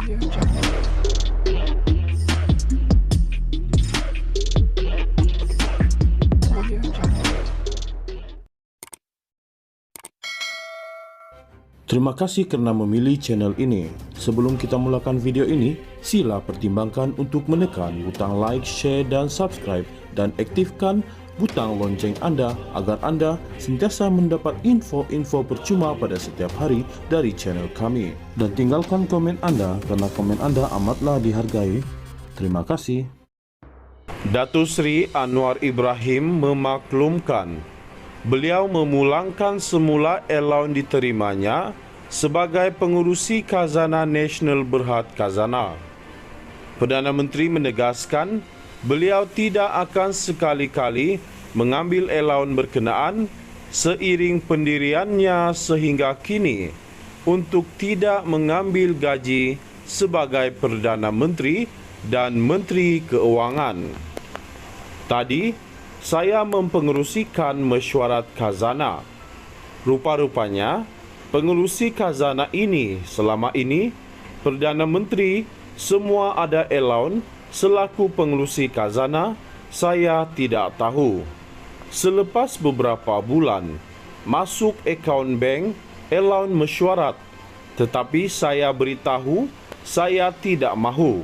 Terima kasih kerana memilih channel ini. Sebelum kita mulakan video ini, sila pertimbangkan untuk menekan butang like, share dan subscribe dan aktifkan butang lonceng anda agar anda sentiasa mendapat info-info percuma pada setiap hari dari channel kami. Dan tinggalkan komen anda kerana komen anda amatlah dihargai. Terima kasih. Datuk Seri Anwar Ibrahim memaklumkan beliau memulangkan semula allowance diterimanya sebagai pengurusi Khazanah Nasional Berhad Khazanah. Perdana Menteri menegaskan beliau tidak akan sekali-kali mengambil allowance berkenaan seiring pendiriannya sehingga kini untuk tidak mengambil gaji sebagai Perdana Menteri dan Menteri Keuangan. Tadi, saya mempengerusikan mesyuarat khazanah. Rupa-rupanya, pengerusi khazanah ini selama ini, Perdana Menteri semua ada allowance selaku pengerusi khazanah, saya tidak tahu. Selepas beberapa bulan, masuk akaun bank allowance mesyuarat, tetapi saya beritahu saya tidak mahu.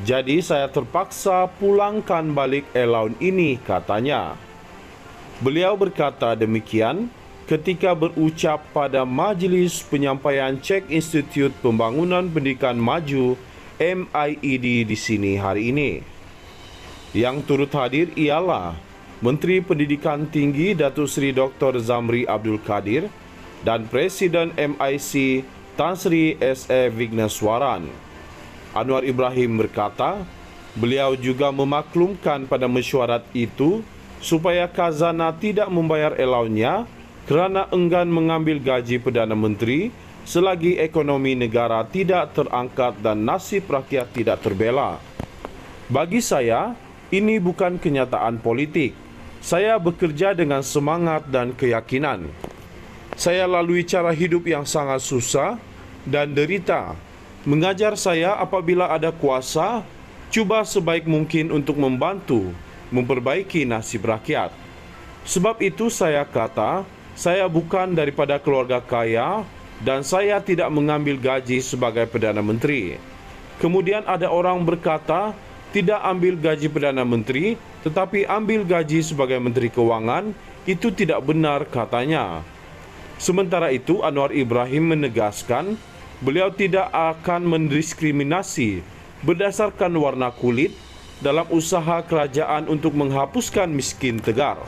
Jadi saya terpaksa pulangkan balik allowance ini, katanya. Beliau berkata demikian ketika berucap pada Majlis Penyampaian Cek Institut Pembangunan Pendidikan Maju MIED di sini hari ini. Yang turut hadir ialah Menteri Pendidikan Tinggi Datuk Seri Dr. Zamri Abdul Kadir dan Presiden MIC Tan Sri S.A. Vigneswaran. Anwar Ibrahim berkata, beliau juga memaklumkan pada mesyuarat itu supaya khazanah tidak membayar allowance-nya kerana enggan mengambil gaji Perdana Menteri selagi ekonomi negara tidak terangkat dan nasib rakyat tidak terbela. Bagi saya, ini bukan kenyataan politik. Saya bekerja dengan semangat dan keyakinan. Saya lalui cara hidup yang sangat susah dan derita. Mengajar saya apabila ada kuasa, cuba sebaik mungkin untuk membantu memperbaiki nasib rakyat. Sebab itu saya kata, saya bukan daripada keluarga kaya dan saya tidak mengambil gaji sebagai Perdana Menteri. Kemudian ada orang berkata, tidak ambil gaji Perdana Menteri tetapi ambil gaji sebagai Menteri Keuangan, itu tidak benar, katanya. Sementara itu, Anwar Ibrahim menegaskan beliau tidak akan mendiskriminasi berdasarkan warna kulit dalam usaha kerajaan untuk menghapuskan miskin tegar.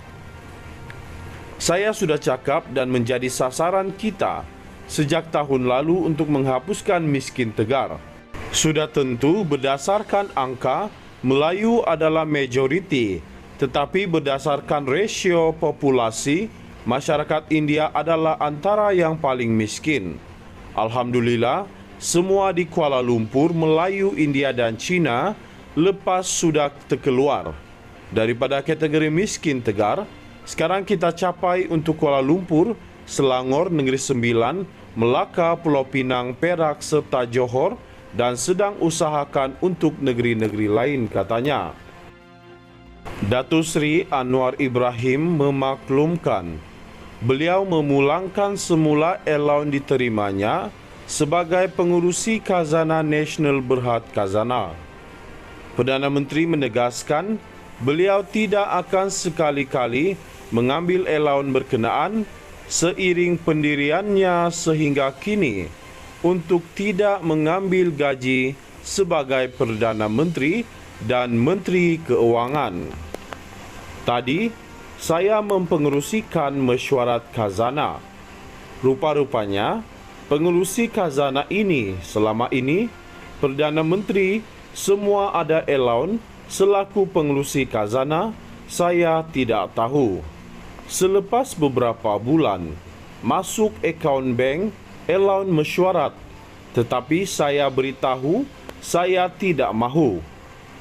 Saya sudah cakap dan menjadi sasaran kita sejak tahun lalu untuk menghapuskan miskin tegar. Sudah tentu berdasarkan angka, Melayu adalah majoriti, tetapi berdasarkan rasio populasi, masyarakat India adalah antara yang paling miskin. Alhamdulillah, semua di Kuala Lumpur, Melayu, India dan Cina lepas sudah terkeluar daripada kategori miskin tegar. Sekarang kita capai untuk Kuala Lumpur, Selangor, Negeri Sembilan, Melaka, Pulau Pinang, Perak serta Johor dan sedang usahakan untuk negeri-negeri lain, katanya. Datuk Seri Anwar Ibrahim memaklumkan beliau memulangkan semula allowance diterimanya sebagai pengurusi Khazanah Nasional Berhad Khazanah. Perdana Menteri menegaskan beliau tidak akan sekali-kali mengambil allowance berkenaan seiring pendiriannya sehingga kini untuk tidak mengambil gaji sebagai Perdana Menteri dan Menteri Keuangan. Tadi, saya mempengerusikan mesyuarat khazanah. Rupa-rupanya, pengerusi khazanah ini selama ini, Perdana Menteri semua ada allowance selaku pengerusi khazanah, saya tidak tahu. Selepas beberapa bulan, masuk akaun bank allowance mesyuarat, tetapi saya beritahu saya tidak mahu.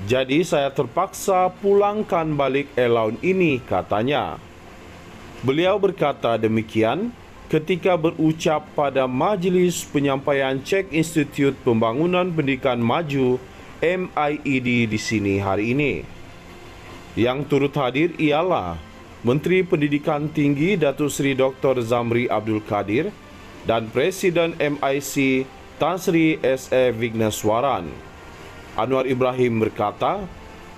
Jadi saya terpaksa pulangkan balik allowance ini, katanya. Beliau berkata demikian ketika berucap pada Majlis Penyampaian Cek Institut Pembangunan Pendidikan Maju MIED di sini hari ini. Yang turut hadir ialah Menteri Pendidikan Tinggi Datuk Seri Dr. Zamri Abdul Kadir dan Presiden MIC Tan Sri S.A. Vigneswaran. Anwar Ibrahim berkata,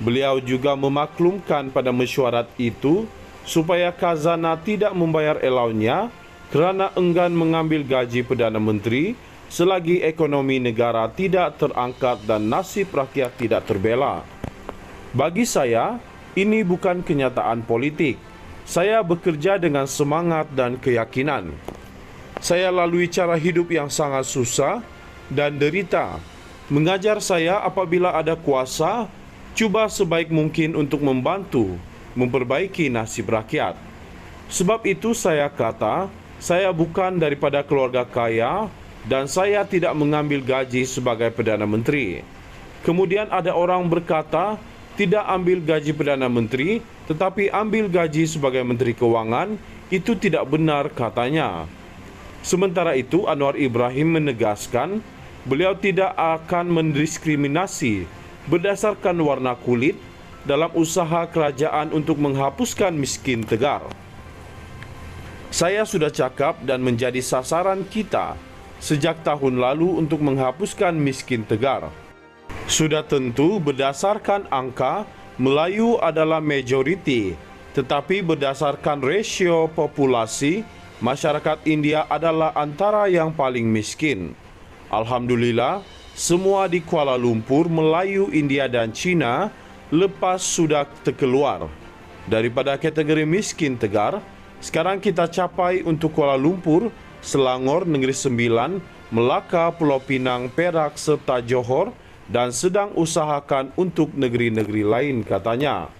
beliau juga memaklumkan pada mesyuarat itu supaya khazanah tidak membayar allowance-nya kerana enggan mengambil gaji Perdana Menteri selagi ekonomi negara tidak terangkat dan nasib rakyat tidak terbela. Bagi saya, ini bukan kenyataan politik. Saya bekerja dengan semangat dan keyakinan. Saya lalui cara hidup yang sangat susah dan derita. Mengajar saya apabila ada kuasa, cuba sebaik mungkin untuk membantu memperbaiki nasib rakyat. Sebab itu saya kata, saya bukan daripada keluarga kaya dan saya tidak mengambil gaji sebagai Perdana Menteri. Kemudian ada orang berkata, tidak ambil gaji Perdana Menteri tetapi ambil gaji sebagai Menteri Kewangan, itu tidak benar katanya. Sementara itu Anwar Ibrahim menegaskan beliau tidak akan mendiskriminasi berdasarkan warna kulit dalam usaha kerajaan untuk menghapuskan miskin tegar. Saya sudah cakap dan menjadi sasaran kita sejak tahun lalu untuk menghapuskan miskin tegar. Sudah tentu berdasarkan angka, Melayu adalah majoriti, tetapi berdasarkan rasio populasi, masyarakat India adalah antara yang paling miskin. Alhamdulillah, semua di Kuala Lumpur, Melayu, India dan Cina lepas sudah terkeluar daripada kategori miskin tegar. Sekarang kita capai untuk Kuala Lumpur, Selangor, Negeri Sembilan, Melaka, Pulau Pinang, Perak serta Johor dan sedang usahakan untuk negeri-negeri lain katanya.